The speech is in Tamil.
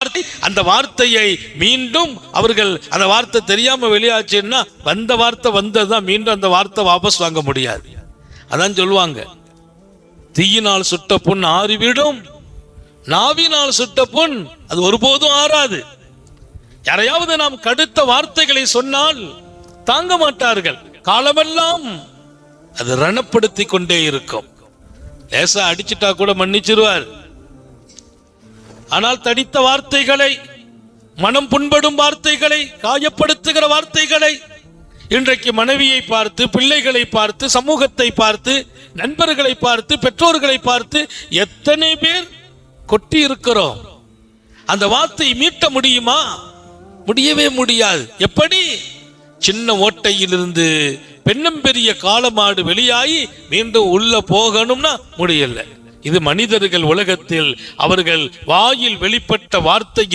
வார்த்தை, அந்த வார்த்தையை மீண்டும் அவர்கள் அந்த வார்த்தை தெரியாம வெளியாச்சுன்னா வந்த வார்த்தை வந்ததுதான், மீண்டும் அந்த வார்த்தை வாபஸ் வாங்க முடியாது. அதான் சொல்லுவாங்க, தீயினால் சுட்ட புண் ஆறிவிடும், நாவினால் சுட்ட புண் அது ஒருபோதும் ஆறாது. யாரையாவது நாம் கடுத்த வார்த்தைகளை சொன்னால் தாங்க மாட்டார்கள், காலமெல்லாம் அது ரணப்படுத்தி கொண்டே இருக்கும். லேசா அடிச்சுட்டா கூட மன்னிச்சிருவார். ஆனால் தடித்த வார்த்தைகளை, மனம் புண்படும் வார்த்தைகளை, காயப்படுத்துகிற வார்த்தைகளை இன்றைக்கு மனைவியை பார்த்து, பிள்ளைகளை பார்த்து, சமூகத்தை பார்த்து, நண்பர்களை பார்த்து, பெற்றோர்களை பார்த்து எத்தனை பேர் கொட்டி இருக்கிறோம். அந்த வார்த்தை மீட்ட முடியுமா? முடியவே முடியாது. எப்படி? சின்ன ஓட்டையிலிருந்து பெண்ணும் பெரிய காலமாடு வெளியாகி மீண்டும் உள்ள போகணும்னா முடியல. இது மனிதர்கள் உலகத்தில் அவர்கள் வாயில் வெளிப்பட்ட வார்த்தையின்